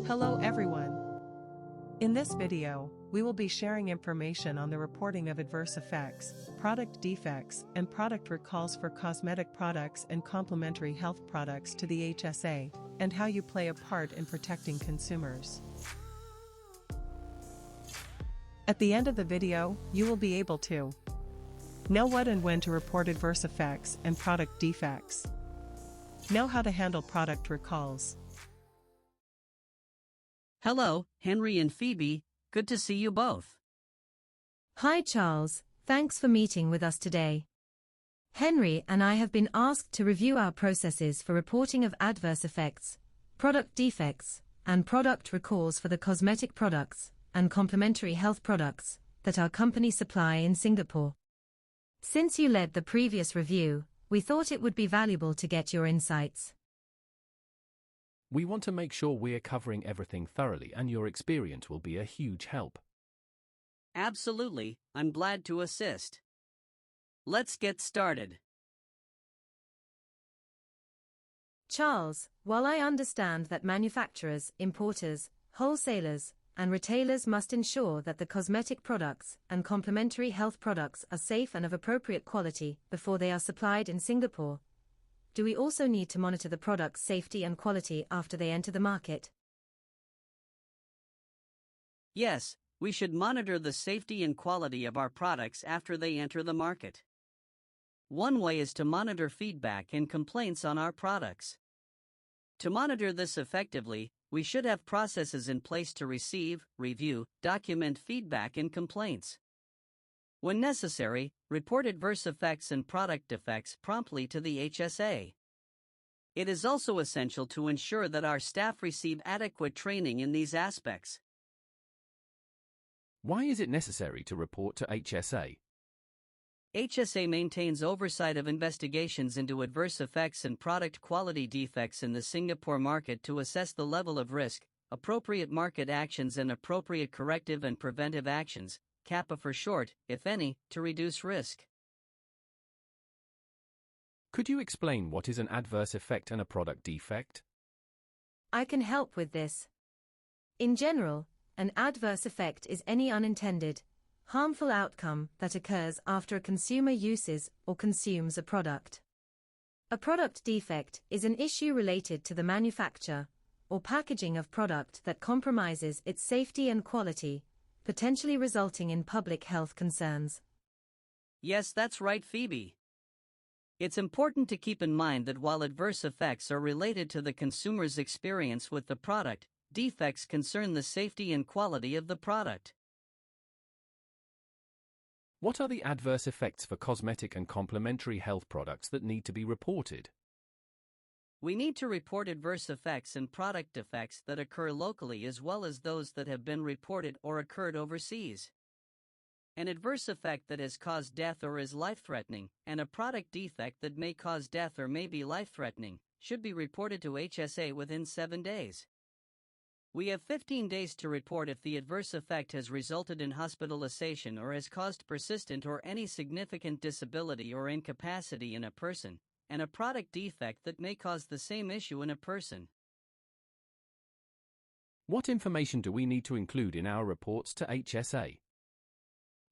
Hello everyone. In this video, we will be sharing information on the reporting of adverse effects, product defects, and product recalls for cosmetic products and complementary health products to the HSA, and how you play a part in protecting consumers. At the end of the video, you will be able to know what and when to report adverse effects and product defects. Know how to handle product recalls. Hello, Henry and Phoebe, good to see you both. Hi Charles, thanks for meeting with us today. Henry and I have been asked to review our processes for reporting of adverse effects, product defects, and product recalls for the cosmetic products and complementary health products that our company supply in Singapore. Since you led the previous review, we thought it would be valuable to get your insights. We want to make sure we're covering everything thoroughly, and your experience will be a huge help. Absolutely, I'm glad to assist. Let's get started. Charles, while I understand that manufacturers, importers, wholesalers, and retailers must ensure that the cosmetic products and complementary health products are safe and of appropriate quality before they are supplied in Singapore, do we also need to monitor the product's safety and quality after they enter the market? Yes, we should monitor the safety and quality of our products after they enter the market. One way is to monitor feedback and complaints on our products. To monitor this effectively, we should have processes in place to receive, review, document feedback and complaints. When necessary, report adverse effects and product defects promptly to the HSA. It is also essential to ensure that our staff receive adequate training in these aspects. Why is it necessary to report to HSA? HSA maintains oversight of investigations into adverse effects and product quality defects in the Singapore market to assess the level of risk, appropriate market actions and appropriate corrective and preventive actions, CAPA for short, if any, to reduce risk. Could you explain what is an adverse effect and a product defect? I can help with this. In general, an adverse effect is any unintended, harmful outcome that occurs after a consumer uses or consumes a product. A product defect is an issue related to the manufacture or packaging of product that compromises its safety and quality, potentially resulting in public health concerns. Yes, that's right, Phoebe. It's important to keep in mind that while adverse effects are related to the consumer's experience with the product, defects concern the safety and quality of the product. What are the adverse effects for cosmetic and complementary health products that need to be reported? We need to report adverse effects and product defects that occur locally as well as those that have been reported or occurred overseas. An adverse effect that has caused death or is life-threatening, and a product defect that may cause death or may be life-threatening, should be reported to HSA within 7 days. We have 15 days to report if the adverse effect has resulted in hospitalization or has caused persistent or any significant disability or incapacity in a person, and a product defect that may cause the same issue in a person. What information do we need to include in our reports to HSA?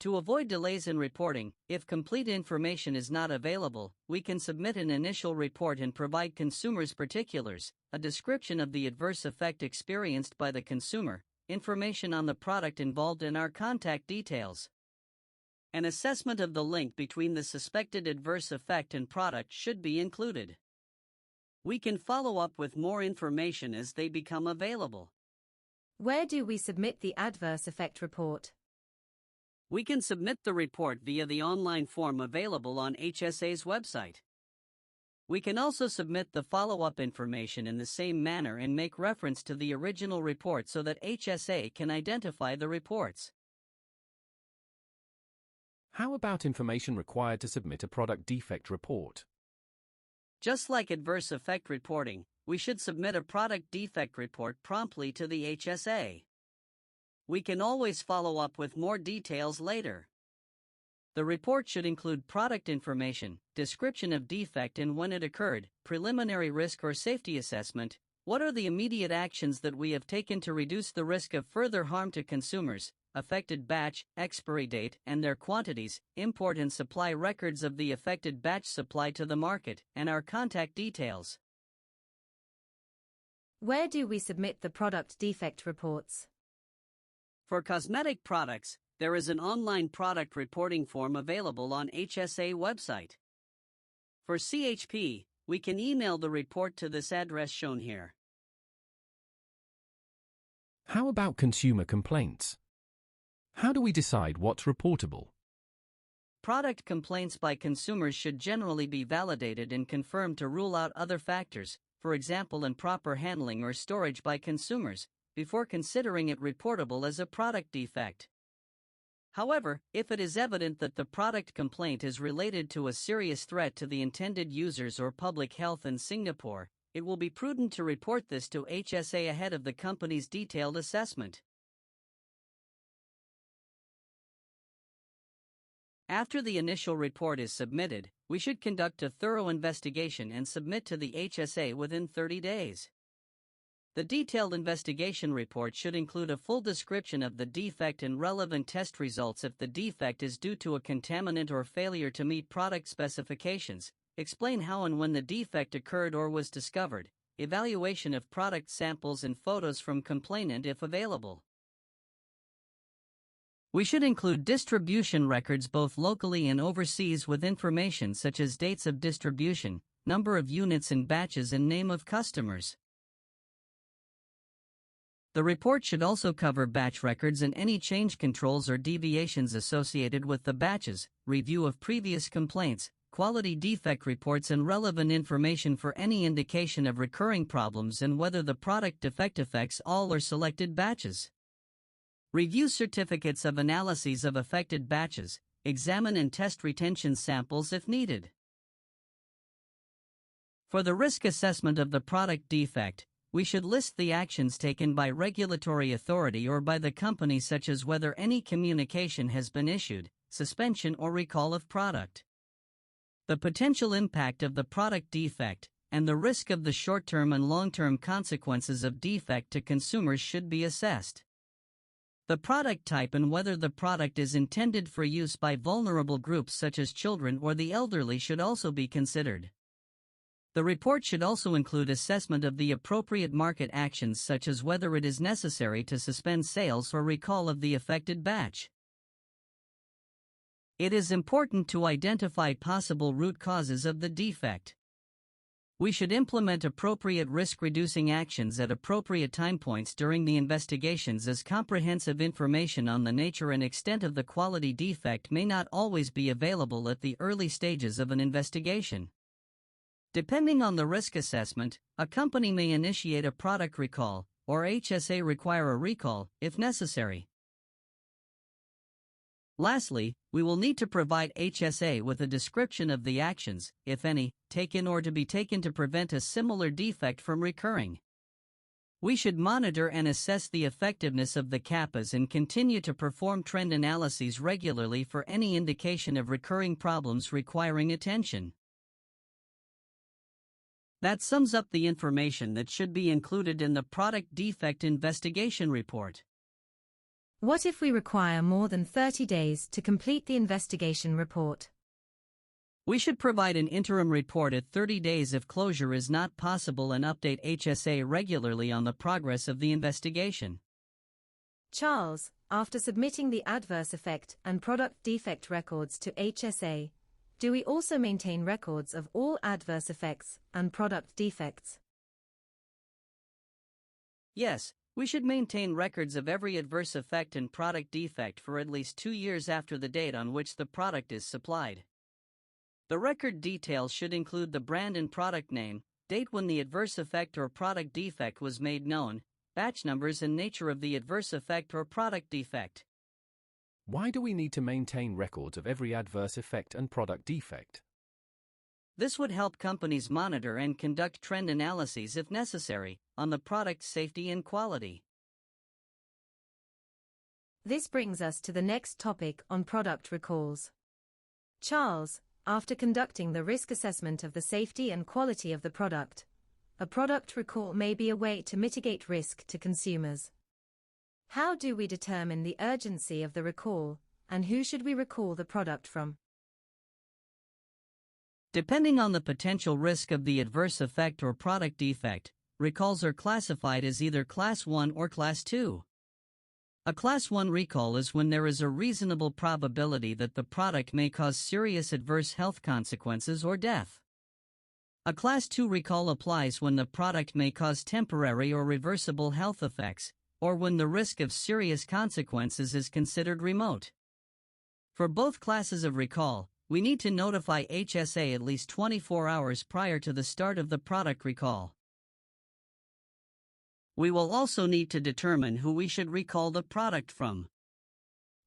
To avoid delays in reporting, if complete information is not available, we can submit an initial report and provide consumers particulars, a description of the adverse effect experienced by the consumer, information on the product involved and our contact details. An assessment of the link between the suspected adverse effect and product should be included. We can follow up with more information as they become available. Where do we submit the adverse effect report? We can submit the report via the online form available on HSA's website. We can also submit the follow-up information in the same manner and make reference to the original report so that HSA can identify the reports. How about information required to submit a product defect report? Just like adverse effect reporting, we should submit a product defect report promptly to the HSA. We can always follow up with more details later. The report should include product information, description of defect and when it occurred, preliminary risk or safety assessment, What are the immediate actions that we have taken to reduce the risk of further harm to consumers? Affected batch, expiry date, and their quantities, import and supply records of the affected batch supplied to the market, and our contact details. Where do we submit the product defect reports? For cosmetic products, there is an online product reporting form available on HSA website. For CHP, we can email the report to this address shown here. How about consumer complaints? How do we decide what's reportable? Product complaints by consumers should generally be validated and confirmed to rule out other factors, for example improper handling or storage by consumers, before considering it reportable as a product defect. However, if it is evident that the product complaint is related to a serious threat to the intended users or public health in Singapore, it will be prudent to report this to HSA ahead of the company's detailed assessment. After the initial report is submitted, we should conduct a thorough investigation and submit to the HSA within 30 days. The detailed investigation report should include a full description of the defect and relevant test results if the defect is due to a contaminant or failure to meet product specifications, explain how and when the defect occurred or was discovered, evaluation of product samples and photos from complainant if available. We should include distribution records both locally and overseas with information such as dates of distribution, number of units and batches and name of customers. The report should also cover batch records and any change controls or deviations associated with the batches, review of previous complaints, quality defect reports and relevant information for any indication of recurring problems and whether the product defect affects all or selected batches. Review certificates of analyses of affected batches, examine and test retention samples if needed. For the risk assessment of the product defect, we should list the actions taken by regulatory authority or by the company such as whether any communication has been issued, suspension or recall of product. The potential impact of the product defect, and the risk of the short-term and long-term consequences of defect to consumers should be assessed. The product type and whether the product is intended for use by vulnerable groups such as children or the elderly should also be considered. The report should also include assessment of the appropriate market actions such as whether it is necessary to suspend sales or recall of the affected batch. It is important to identify possible root causes of the defect. We should implement appropriate risk-reducing actions at appropriate time points during the investigations as comprehensive information on the nature and extent of the quality defect may not always be available at the early stages of an investigation. Depending on the risk assessment, a company may initiate a product recall, or HSA require a recall, if necessary. Lastly, we will need to provide HSA with a description of the actions, if any, taken or to be taken to prevent a similar defect from recurring. We should monitor and assess the effectiveness of the CAPAs and continue to perform trend analyses regularly for any indication of recurring problems requiring attention. That sums up the information that should be included in the product defect investigation report. What if we require more than 30 days to complete the investigation report? We should provide an interim report at 30 days if closure is not possible and update HSA regularly on the progress of the investigation. Charles, after submitting the adverse effect and product defect records to HSA, do we also maintain records of all adverse effects and product defects? Yes. We should maintain records of every adverse effect and product defect for at least 2 years after the date on which the product is supplied. The record details should include the brand and product name, date when the adverse effect or product defect was made known, batch numbers and nature of the adverse effect or product defect. Why do we need to maintain records of every adverse effect and product defect? This would help companies monitor and conduct trend analyses if necessary, on the product's safety and quality. This brings us to the next topic on product recalls. Charles, after conducting the risk assessment of the safety and quality of the product, a product recall may be a way to mitigate risk to consumers. How do we determine the urgency of the recall, and who should we recall the product from? Depending on the potential risk of the adverse effect or product defect, recalls are classified as either Class 1 or Class 2. A Class 1 recall is when there is a reasonable probability that the product may cause serious adverse health consequences or death. A Class 2 recall applies when the product may cause temporary or reversible health effects, or when the risk of serious consequences is considered remote. For both classes of recall, we need to notify HSA at least 24 hours prior to the start of the product recall. We will also need to determine who we should recall the product from.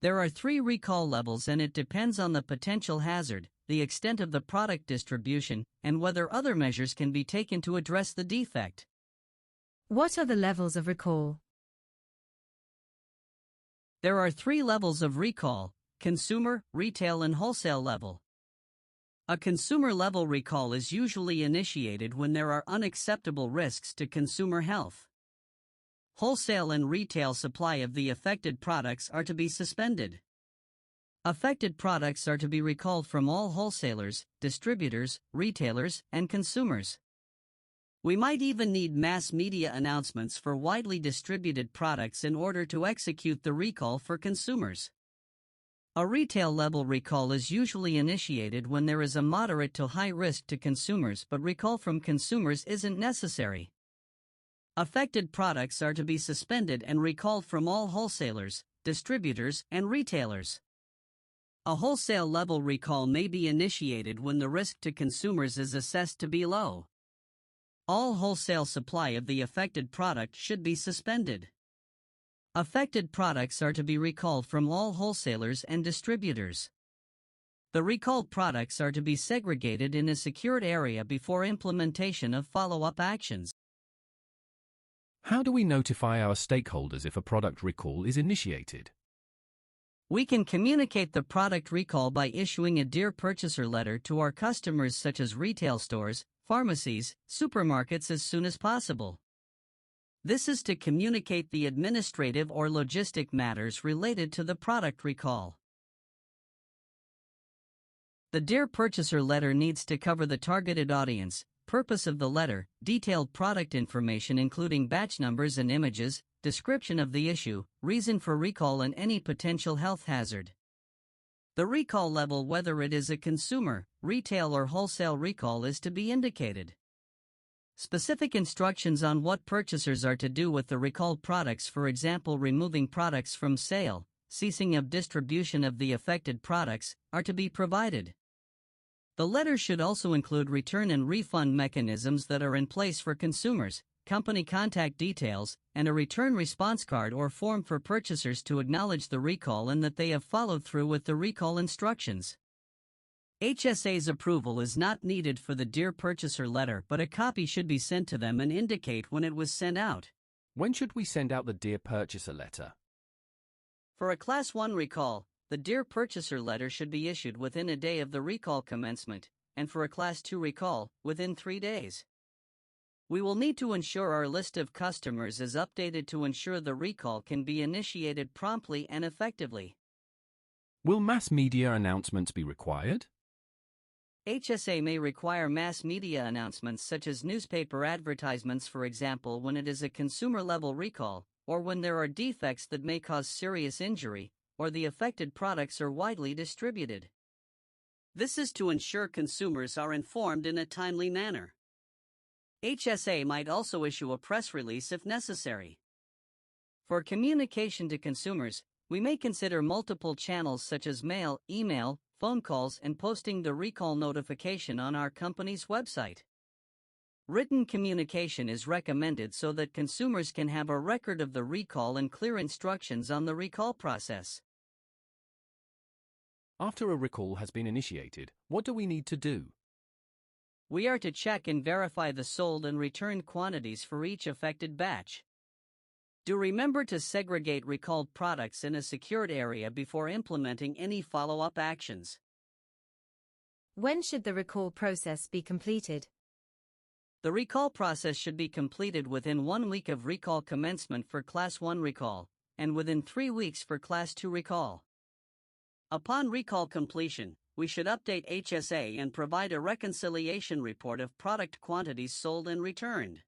There are 3 recall levels, and it depends on the potential hazard, the extent of the product distribution, and whether other measures can be taken to address the defect. What are the levels of recall? There are 3 levels of recall: consumer, retail, and wholesale level. A consumer level recall is usually initiated when there are unacceptable risks to consumer health. Wholesale and retail supply of the affected products are to be suspended. Affected products are to be recalled from all wholesalers, distributors, retailers, and consumers. We might even need mass media announcements for widely distributed products in order to execute the recall for consumers. A retail level recall is usually initiated when there is a moderate to high risk to consumers, but recall from consumers isn't necessary. Affected products are to be suspended and recalled from all wholesalers, distributors, and retailers. A wholesale level recall may be initiated when the risk to consumers is assessed to be low. All wholesale supply of the affected product should be suspended. Affected products are to be recalled from all wholesalers and distributors. The recalled products are to be segregated in a secured area before implementation of follow-up actions. How do we notify our stakeholders if a product recall is initiated? We can communicate the product recall by issuing a Dear Purchaser letter to our customers such as retail stores, pharmacies, supermarkets as soon as possible. This is to communicate the administrative or logistic matters related to the product recall. The Dear Purchaser letter needs to cover the targeted audience, purpose of the letter, detailed product information including batch numbers and images, description of the issue, reason for recall, and any potential health hazard. The recall level, whether it is a consumer, retail, or wholesale recall, is to be indicated. Specific instructions on what purchasers are to do with the recalled products, for example removing products from sale, ceasing of distribution of the affected products, are to be provided. The letter should also include return and refund mechanisms that are in place for consumers, company contact details, and a return response card or form for purchasers to acknowledge the recall and that they have followed through with the recall instructions. HSA's approval is not needed for the Dear Purchaser letter, but a copy should be sent to them and indicate when it was sent out. When should we send out the Dear Purchaser letter? For a Class 1 recall, the Dear Purchaser letter should be issued within a day of the recall commencement, and for a Class 2 recall, within 3 days. We will need to ensure our list of customers is updated to ensure the recall can be initiated promptly and effectively. Will mass media announcements be required? HSA may require mass media announcements such as newspaper advertisements, for example when it is a consumer-level recall, or when there are defects that may cause serious injury, or the affected products are widely distributed. This is to ensure consumers are informed in a timely manner. HSA might also issue a press release if necessary. For communication to consumers, we may consider multiple channels such as mail, email, phone calls, and posting the recall notification on our company's website. Written communication is recommended so that consumers can have a record of the recall and clear instructions on the recall process. After a recall has been initiated, what do we need to do? We are to check and verify the sold and returned quantities for each affected batch. Do remember to segregate recalled products in a secured area before implementing any follow-up actions. When should the recall process be completed? The recall process should be completed within 1 week of recall commencement for Class 1 recall, and within 3 weeks for Class 2 recall. Upon recall completion, we should update HSA and provide a reconciliation report of product quantities sold and returned.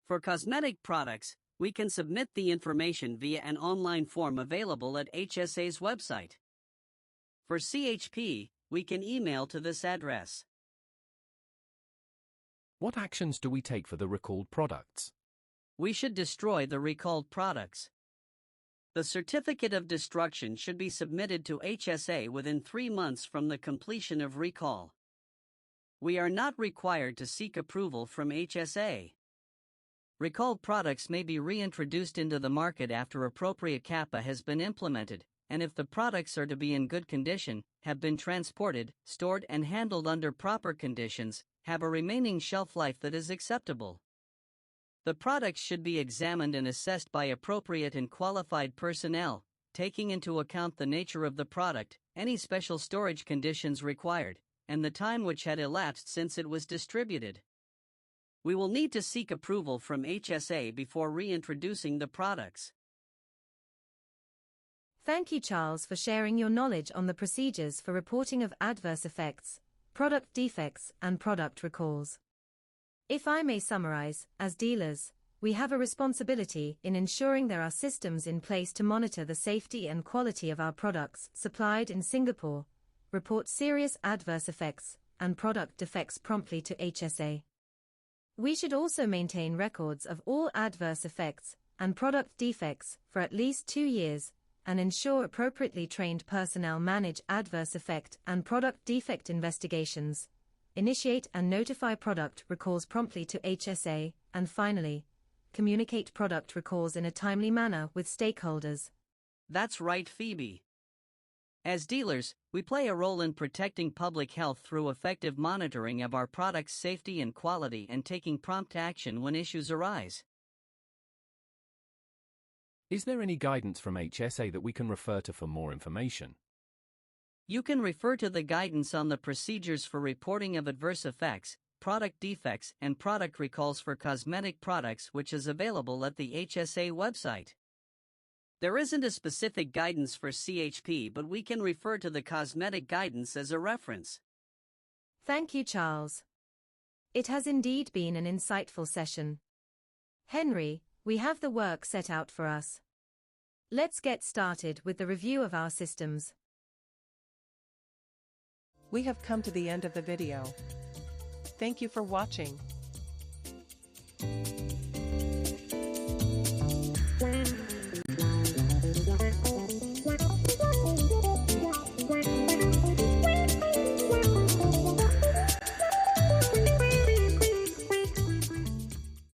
For cosmetic products, we can submit the information via an online form available at HSA's website. For CHP, we can email to this address. What actions do we take for the recalled products? We should destroy the recalled products. The certificate of destruction should be submitted to HSA within 3 months from the completion of recall. We are not required to seek approval from HSA. Recalled products may be reintroduced into the market after appropriate CAPA has been implemented, and if the products are to be in good condition, have been transported, stored and handled under proper conditions, have a remaining shelf life that is acceptable. The products should be examined and assessed by appropriate and qualified personnel, taking into account the nature of the product, any special storage conditions required, and the time which had elapsed since it was distributed. We will need to seek approval from HSA before reintroducing the products. Thank you, Charles, for sharing your knowledge on the procedures for reporting of adverse effects, product defects, and product recalls. If I may summarize, as dealers, we have a responsibility in ensuring there are systems in place to monitor the safety and quality of our products supplied in Singapore, report serious adverse effects, and product defects promptly to HSA. We should also maintain records of all adverse effects and product defects for at least 2 years, and ensure appropriately trained personnel manage adverse effect and product defect investigations, initiate and notify product recalls promptly to HSA, and finally, communicate product recalls in a timely manner with stakeholders. That's right, Phoebe. As dealers, we play a role in protecting public health through effective monitoring of our products' safety and quality and taking prompt action when issues arise. Is there any guidance from HSA that we can refer to for more information? You can refer to the guidance on the procedures for reporting of adverse effects, product defects, and product recalls for cosmetic products, which is available at the HSA website. There isn't a specific guidance for CHP, but we can refer to the cosmetic guidance as a reference. Thank you, Charles. It has indeed been an insightful session. Henry, we have the work set out for us. Let's get started with the review of our systems. We have come to the end of the video. Thank you for watching.